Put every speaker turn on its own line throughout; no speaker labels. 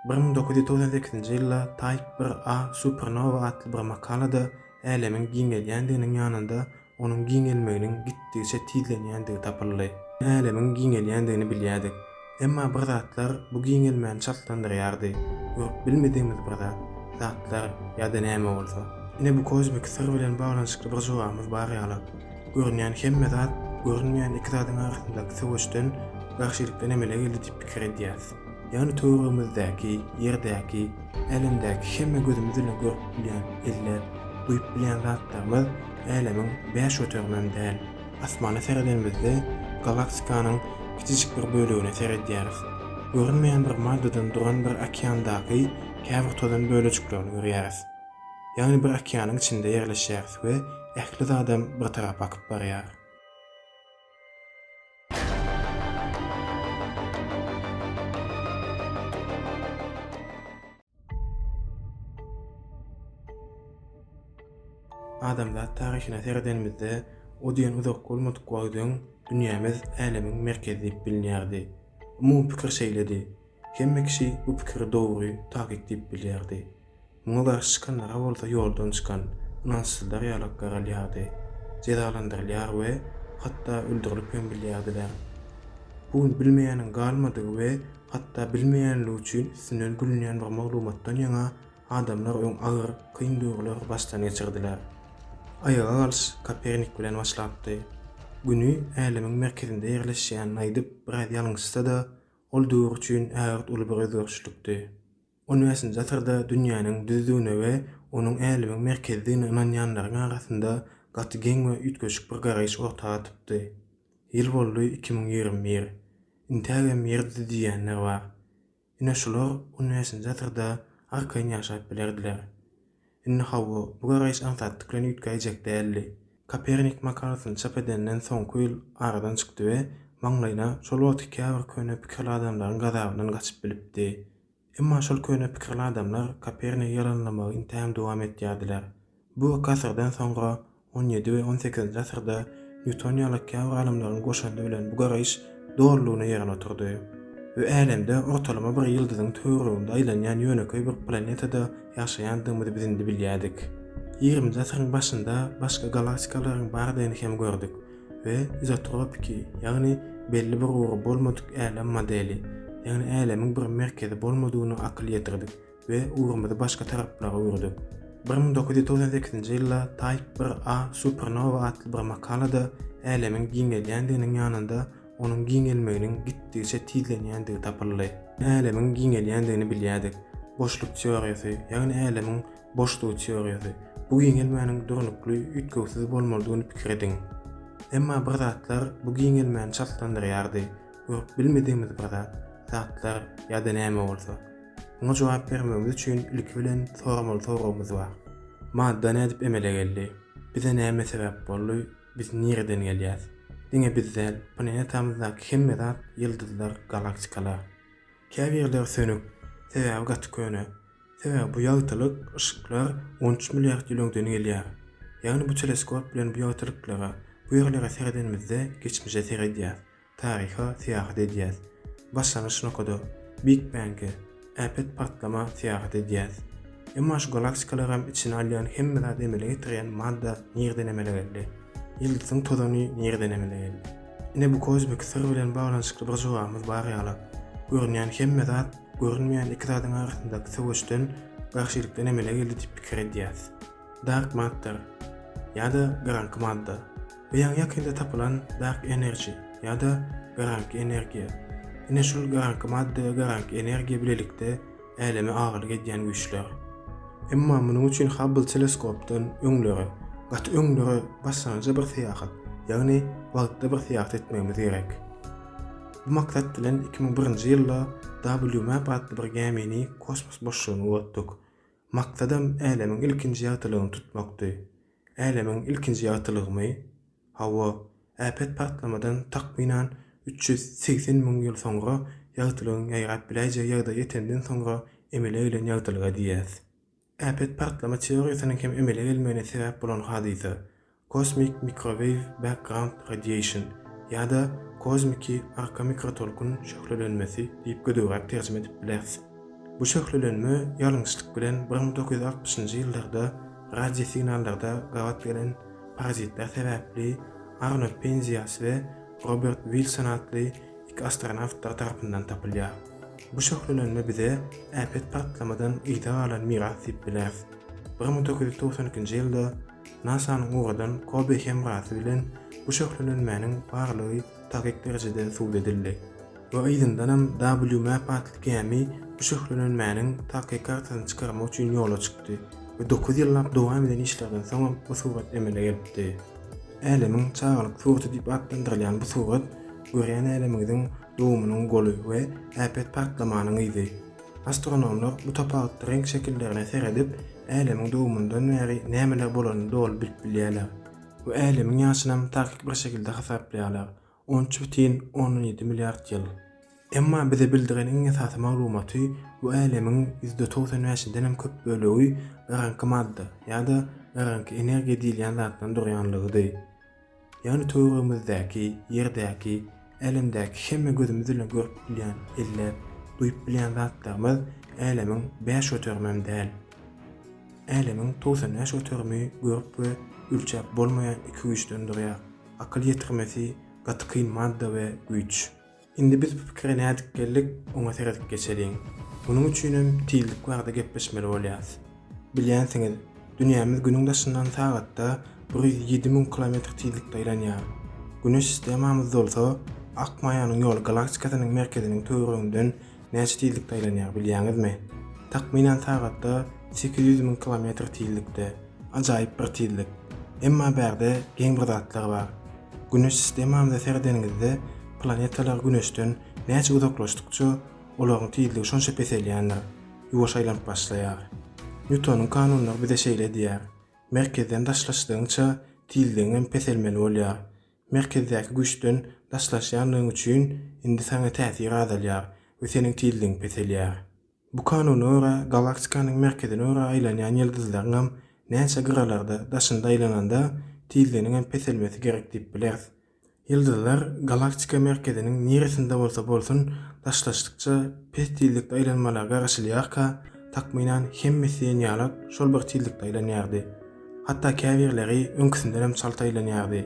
1998-nji ýylda Type 1A supernova atly bir makalada älemin giňelýändiginiň ýanynda onuň giňelmeginiň gitdigiçe tizlenýändigi tapyldy. Älemin giňelýändigini bilýärdik, emma bir zatlar bu giňelmäni çatlandyrýardy. Görüp bilmediğimiz bir zatlar ýa-da näme bolsa. Ine bu kozmik sır bilen baglanyşykly bir jogabymyz bar ýaly. Görünýän hemme zat, görünmeýän iki zadyň arasyndaky söwüşden garşylikden emele geldi diýip pikir edýär. Ýani töwerimizdäki, ýerdäki, elimdäki hemme gözümizle görüp bilýän, elle, duýup bilýän zatlarymyz älemiň beş öterinden däl, asmana seredenimizde galaktykanyň kiçik bir bölegine seredýäris. Görünmeýän bir maddadan duran bir okeandaky käbir tozan bölejiklerini görýäris. Ýani bir okeanyň içinde ýerleşýäris we ähli zadam bir tarap akyp barýar. Adamlar taryhyna seredenimizde o diýen uzak bolmadyk wagtyň dünýämiz älemiň merkezi diýip bilinýärdi. Umumy pikir şeýledi. Hemme kişi bu pikiri dogry takip edip bilýärdi. Muňa garşy çykanlara bolsa ýoldan çykan, ynançsyzlar ýalak garalýardy, jezalandyrylýar we hatda öldürilip bilýärdiler. Bu bilmeýäniň galmadygy we hatda bilmeýänligi üçin üstünden bilinýän bir maglumatdan ýaňa adamlar öň agyr, kyn döwürler başdan geçirdiler. Ayağa galyş Kopernik bilen başlapdy. Günü älemiň merkezinde ýerleşýän aýdyp biraz ýalňyşsa da, ol döwür üçin ägert uly bir özgörçlükdi. 10-njy asyrda dünýäniň düzlügine we onuň älemiň merkezine inanýanlaryň arasynda gaty geň we ütgeçik bir garaýyş ortaga typdy. Ýyl boldy 2021. Intägem ýerde diýenler bar. Ine şular 10-njy asyrda arkaň ýaşap bilerdiler. Inne hawa bu garaýyş ansatlyklaryny ütgäjek däldi. Kopernik makalasyny çap edenden soňky ýyl aradan çykdy we maňlaýyna şol wagtky käbir köne pikirli adamlaryň gazabynyň gaçyp bilipdi. Emma şol köne pikirli adamlar Kopernik ýalanlamagy intäm dowam etýärdiler. Bu kasyrdan soňra 17 we 18-nji asyrda Newton ýaly käbir alimlaryň goşandy bilen bu garaýyş dogrulygyna ýerine oturdy. We älemde ortalama bir ýyldyzyň töwereginde aýlanýan ýöneköý bir planetada ýaşaýandygymyzy biz indi bilýärdik. 20-nji asyryň başynda başga galaktikaryň bardygyny hem gördük we izotropiki, ýagny belli bir uğur bolmadyk älem modeli, ýagny älemiň bir merkezi bolmadygyny akyl ýetirdik we uğurymyzy başga taraplara öwürdik. 1998-nji ýylda Type 1A supernova atly bir makalada älemiň giňelýändiginiň ýanynda onuň giňelmeginiň gitdigiçe tizlenýändigi tapyldy. Älemiň giňelýändigini bilýärdik. Boşluk teoriýasy, ýagny älemiň boşlugy teoriýasy. Bu giňelmäniň durnukly, ütgewsiz bolmalydygyny pikir ediň. Emma bir zatlar bu giňelmäni çatlandyrýardy. Görüp bilmediğimiz bir zatlar ýa-da näme bolsa. Muňa jogap bermemiz üçin ilki bilen soramaly soragymyz bar. Madda nädip emele geldi? Bize näme sebäp boldy? Biz nireden gelýäs? Diňe bizler planetamyzdaky hemme zat, ýyldyzlar, galaktikalar. Käbir ýerler sönük, sebäbi gaty köne. Sebäbi bu ýagtylyk ışyklar 13 milliard ýyl öňden gelýär. Ýagny bu teleskop bilen bu ýagtylyklara, bu ýerlere seredenimizde geçmişe seredýär, taryha syýahat edýär. Başlanyş nokada Big Bang'e, äpet patlama syýahat edýär. Emma şu galaktikalar hem içine alýan hemme zat emele getirýän madda nirden emele geldi? Ýyldyzyň tozany nirden emele geldi? Ine bu kozmik sır bilen baglanyşykly bir jogabymyz bar ýaly. Görünýän hemme zat, görünmeýän iki zadyň arasyndaky söwüşden garşylikden emele geldi diýip pikir edýär. Dark matter ýa-da garanky madda we ýakynda tapylan dark energy ýa-da garanky energiýa. Ine şol garanky madda we garanky energiýa bilelikde älemi agylyk edýän güýçler. Emma munyň üçin Hubble teleskopdan öňleri, gaty öňleri başlanjy bir syýahat, ýagny wagtda bir syýahat etmemiz gerek. Bu maksat bilen 2001-nji ýylda WMAP adly bir gemini kosmos boşlugyna uzatdyk. Maksadam älemiň ilkinji ýagtylygyny tutmakdy. Älemiň ilkinji ýagtylygymy hawa äpet patlamadan takminan 380 000 ýyl soňra ýagtylygyň ýaýrap biläje ýagda ýetenden soňra emele gelen ýagtylyga diýär. Äpet patlama teoriýasynyň hem emele gelmegine sebäp bolan hadisa Cosmic Microwave Background Radiation ýa-da kozmiki arka mikrotolkun şöhrelenmesi diýip gödöwrek terjime edip bilersiz. Bu şöhrelenme ýalňyçlyk bilen 1960-njy ýyllarda radio signallarda gawat gelen parazitler sebäpli Arnold Penzias we Robert Wilson adly iki astronawtlar tarapyndan tapylýar. Bu şöhrelenme bize äpet patlamadan ýyda alan miras diýip biler. 1992-nji ýylda NASA'nyň uğradan Kobe hemrasy bilen bu şöhrelenmäniň barlygy taýyk derejede suwd edildi. Bu aýdyndanam WMAP adly gemi bu şöhrelenmäniň taýykatyny çykarmak üçin ýola çykdy we 9 ýyllap dowam eden işlerden soň bu surat emele gelipdi. Elemiň çağalyk surata diýip adlandyrylýan bu surat görýän elemiň dowumynyň goly we äpet patlamanyň izi. Astronomlar bu tapawutly renk şekillerine seredip elemiň dowumundan bäri nämeler bolanyny dol bilip bilýärler. Bu elemiň ýaşynam taýyk bir şekilde hasaplaýarlar. 13,17 milyard ýyl. Emma bize bildiren iň esasy maglumaty bu elemiň %95-den hem köp bölegi garanky madda ýa-da garanky energiýa diýilýän zatdan durýanlygydy. Ýani töweremizdeki, ýerdäki, elemdäki hemme gözümiz bilen görüp bilýän, ellep, duýup bilýän zatlarymyz elemiň 5 ötermem däl. Elemiň 95 ötermi görüp we ölçäp bolmaýan iki güýçden durýar. Akyl ýetirmesi, gatykyn madda we güýç. Indi biz bu pikire nädik geldik, oňa seredip geçelim. Bunun üçinem tiýildik wagda gepleşmeli bolýas. Bilýänsiňiz, dünýämiz günüň daşyndan sagatda 107.000 kilometr tiýillikde aýlanýar. Güneş sistemamyz bolsa, akmaýanyň ýol galaktikasynyň merkeziniň töwereginden näçe tiýillikde aýlanýar bilýäňizmi? Takminan sagatda 800.000 kilometr tiýillikde. Ajaýyp bir tiýillik. Emma bärde geň bir zatlar bar. Güneş sistemamyzda serdenigizde planetalar Güneşden näçe uzaklaşdykça olaryň tiýilligi şonça peselýändir. Ýuwaş aýlanyp başlaýar. Newtonyň kanunlary bize şeýle diýär. Merkezden daşlaşdygyňça tiýildigiň peselmeli bolýar. Merkezdäki güýçden daşlaşýanlygyň üçin indi sana täsir azalýar we seniň tiýildigiň peselýär. Bu kanuny öre galaktikasynyň merkezine öre aýlanýan ýyldyzlaryň näçe gyralarda daşynda aýlananda tiýildigiň peselmesi gerek diýip biler. Ýyldızlar galaktika merkeziniň niresinde bolsa bolsun daşlaşdykça pes tiýillikde aýlanmalar garaşylýarka takminan hemmesi ýalak şol bir tiýillikde aýlanýardy. Hatda käbirleri öňküsinden hem çalta aýlanýardy.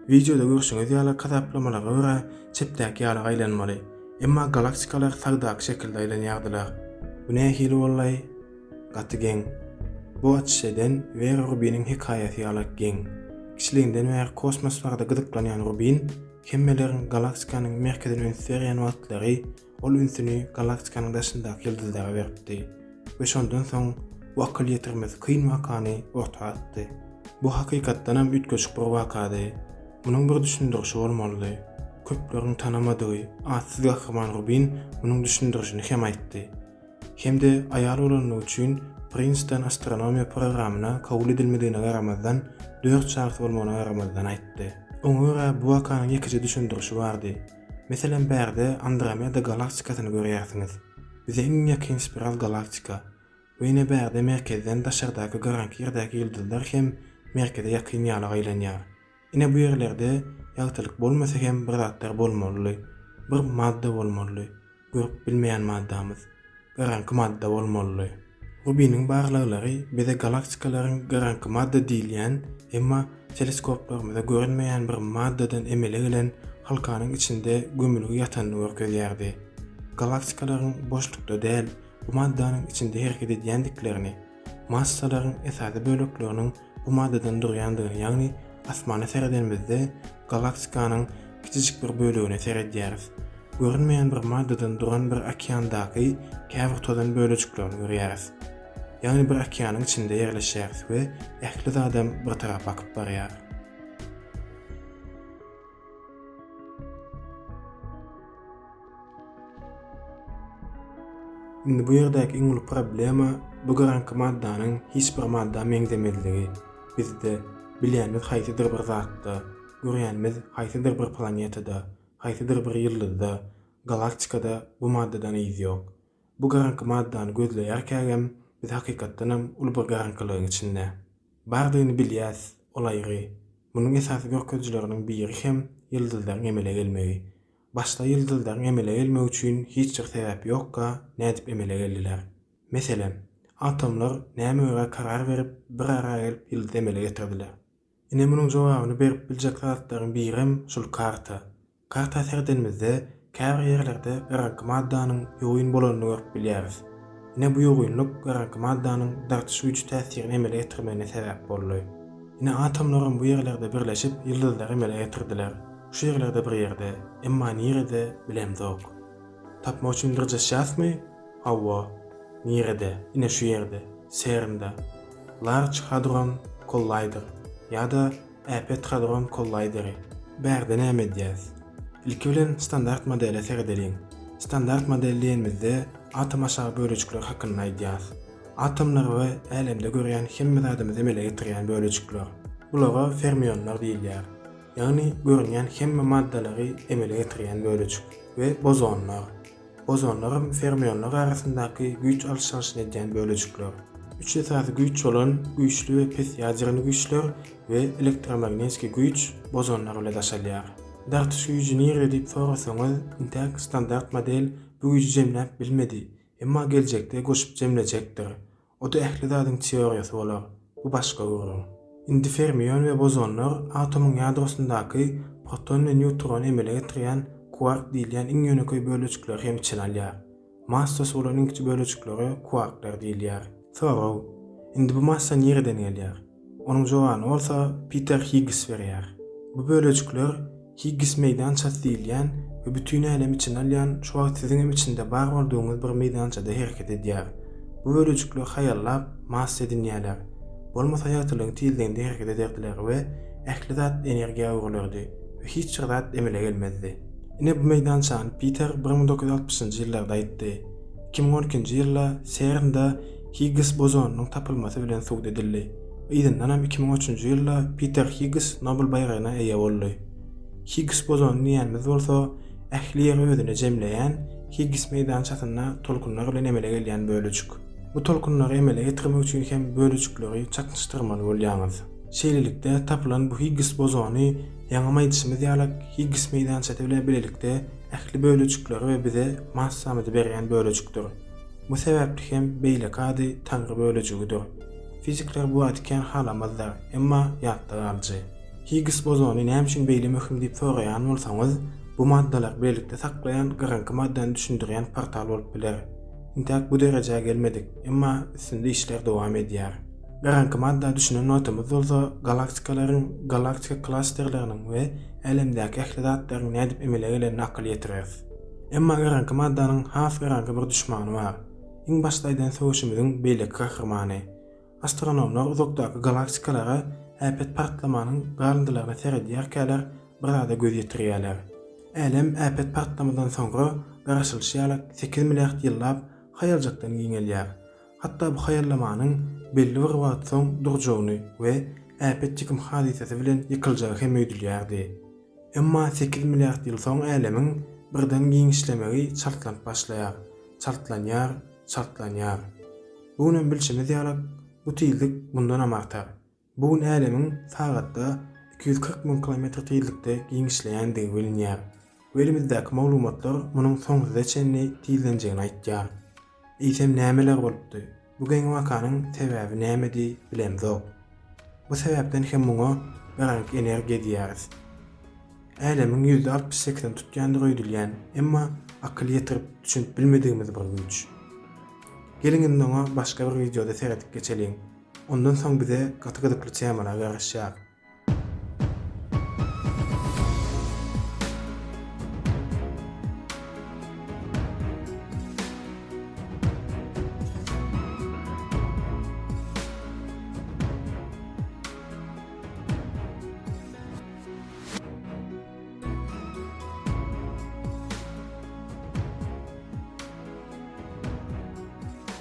Videoda görüşiňiz ýaly kazaplamalara görä çepdäki ýaly aýlanmaly. Emma galaktikalar sagdaky şekilde aýlanýardylar. Bu nähili bollay? Gatygen. Bu açşeden Vera Rubin'in hikaýasy ýaly geň. Kişiliğinden ve kosmoslarda gıdıklanan Rubin, hemmelerin galaktikasynyň merkezine ünsürýän wagtlary ol ünsüni galaktikasynyň daşyndaky ýyldızlara berdi. We şondan soň bu akyl ýetirmez kyn wakany ortaga atdy. Bu hakykatdan hem ütköçük bir wakady. Munyň bir düşündirişi bolmaly. Köpleriň tanamadygy atsyz gahryman Rubin munyň düşündirişini hem aýtdy. Hemde aýal bolanyň üçin Princeton astronomiýa programyna kabul edilmediğine garamazdan 4 şart bolmagyna garamazdan aýtdy. Oňa bu wakanyň ýekiji düşündirişi bardy. Meselem bärde Andromeda galaktikasyny görýärsiňiz. Bize iň ýakyn spiral galaktika we ine bärde merkezden daşardaky garanky ýerdäki ýyldızlar hem merkeze ýakyn ýaly aýlanýar. Ine bu ýerlerde ýagtylyk bolmasa hem bir zatlar bolmaly, bir madda bolmaly. Görüp bilmeýän maddamyz, garanky madda bolmaly. Rubin'in barlylary bize galaktikaların garanky madda diýilýän, emma teleskoplarymyzda görünmeýän bir maddadan emele gelen halkanyň içinde gömülüp ýatanyny görkezýärdi. Galaktikaların boşlukda däl, bu maddanyň içinde hereket edýändiklerini, massalaryň esasy bölekleriniň bu maddadan durýandygyny, ýagny asmana seredenimizde galaktikasynyň kiçijik bir bölegine seredýäris. Görünmeýän bir maddadan duran bir okeandaky käbir tozan bölejiklerini görýäris. Ýagny bir okeanyň içinde ýerleşýäris we ähli adam bir tarap akyp barýar. Indi bu ýerdäki iň uly problema bu garanky maddanyň hiç bir madda meňzemediligi. Bizde bilýänimiz haýsydyr bir zatda, görýänimiz haýsydyr bir planetada, haýsydyr bir ýyldızda, galaktikada bu maddadan iz ýok. Bu garanky maddany gözleýärkäm biz hakykatdan hem uly bir garankylygyň içinde. Bardygyny bilýäs, olaýry. Munyň esasy görkezjileriniň biri hem ýyldızlaryň emele gelmegi. Başda ýyldızlaryň emele gelmegi üçin hiç bir sebäp ýokka, nädip emele geldiler. Meselen, atomlar näme öňe karar berip bir ara gelip ýyldız emele getirdiler. Ine munuň jogabyny berip biljek zatlaryň birem şol karta. Karta serdenmizde käbir ýerlerde garanky maddanyň ýoýun bolanyny görüp bilýäris. Ine bu ýoýunluk garanky maddanyň dartyş güýji täsirini emele getirmegine sebäp boldy. Ine atomlaryň bu ýerlerde birleşip ýyldızlary emele getirdiler. Şu ýerlerde bir ýerde, emma nirede bilemzok. Tapma üçin dirjäsmi? Hawa. Nirede? Ine şu ýerde, CERN-de. Large Hadron Collider ýa-da Apet Hadron Collider. Bärde näme diýäs? Ilki bilen standart modele serdelin. Standart model diýenmizde atom aşağı bölejikler hakynda aýdýas. Atomlar we älemde görýän hemme zadymy emele getirýän bölejikler. Bulara fermionlar diýilýär. Ýagny görünýän hemme maddalary emele getirýän bölejik we bozonlar. Bozonlar fermionlar arasyndaky güýç alşanyşyny edýän bölejikler. Üç esasy güýç bolan güýçli we pes ýazyryny güýçler we elektromagnetik güýç bozonlar ile daşalýar. Dartyş güýjini ýerde diýip sorasaňyz, intak standart model bu güýji jemläp bilmedi, emma geljekde goşup jemlejekdir. O da ähli zadyň teoriýasy bolar. Bu başga gurulur. Indi fermion we bozonlar atomyň ýadrosyndaky proton we neutron emele getirýän quark diýilýän iň ýöneköy bölejikler hem içine alýar. Massasy bolan iňki bölejikleri quarklar diýilýär. Sorag, indi bu massa nereden gelýär? Onuň jogabyny bolsa Peter Higgs berýär. Bu bölejikler Higgs meýdançasy diýilýän we bütün älim içine alýan, şu wagt siziň içinde bar bolduğuňyz bir meýdançada hereket edýär. Bu bölejikler hayallap massa edinýärler. Bolmasa ýatylyň tizliginde hereket ederdiler we ähli zat energiýa ugrulurdy we hiç zat emele gelmezdi. Ine bu meýdançany Peter 1960-njy ýyllarda aýtdy. 2012-nji ýylda CERN-de Higgs bozonunyň tapylmasy bilen suwd edildi. Ýa-da 2003-nji ýylda Peter Higgs Nobel bayragyna eýe boldy. Higgs bozonu diýenimiz bolsa, ähli ýeri özüne jemleýän Higgs meýdançasyna tolkunlar bilen emele gelýän bölejik. Bu tolkunlary emele getirmek üçin hem bölejikleri çakışdyrmaly bolýaňyz. Şeýlelikde tapylan bu Higgs bozonu ýaňama ýetişimiz ýaly Higgs meýdançasy bilen bilelikde ähli bölejikleri we bize massamyzy berýän bölejikdir. Bu sebäpli hem beýlek ady taňry bölejigidir. Fizikler bu adken halamazlar, emma ýatda galyjy. Higgs bozonu näme üçin beýle möhüm diýip soraýan bolsaňyz, bu maddalar beýlikde saklayan garanky maddany düşündirýän portal bolup biler. Intak bu derejäge gelmedik, emma üstünde işler dowam edýär. Garanky madda düşünen notamyz bolsa galaktikaryň, galaktika klasterleriniň we älemdäki ähli zatlaryň nädip emele gelenini akly ýetirer. Emma garanky maddanyň has garanky bir düşmany bar. Iň başda aýdan sowuşymyzyň beýlek kahramany. Astronomlar uzakdaky galaktikalara äpet partlamanyň garyndylaryna seredýärkäler bir zada göz ýetirýärler. Älem äpet partlamydan soňra garaşylyş ýaly 8 milliard ýyllap haýaljakdan giňelýär. Hatda bu haýallamanyň belli bir wagt soň durjagyny we äpet ýykym hadisesi bilen ýykyljagy hem öýdülýärdi. Emma 8 milliard ýyl soň älemiň birden giňişlemegi çartlanyp başlaýar. Çartlanýar. Bunyň bilşimiz ýaly bu tezlik bundan amartar. Bugun älemiň sagatda 240 000 kilometr tezlikde giňişleýändigi bilinýär. Elimizdäki maglumatlar munyň soňsuza çenli tezlenjegini aýtýar. Eýsem nämeler bolupdy? Bu geň wakanyň sebäbi nämedi bilemzok. Bu sebäpden hem muňa garanky energiýa diýäris. Älemiň %60-80 tutýandygy öýdülýän, emma akly ýetirip düşünip bilmedigimiz bir güýç. Gelin indi başga bir videoda seyredip geçelim. Ondan soň bize gaty-gadykly temalar garaşýar.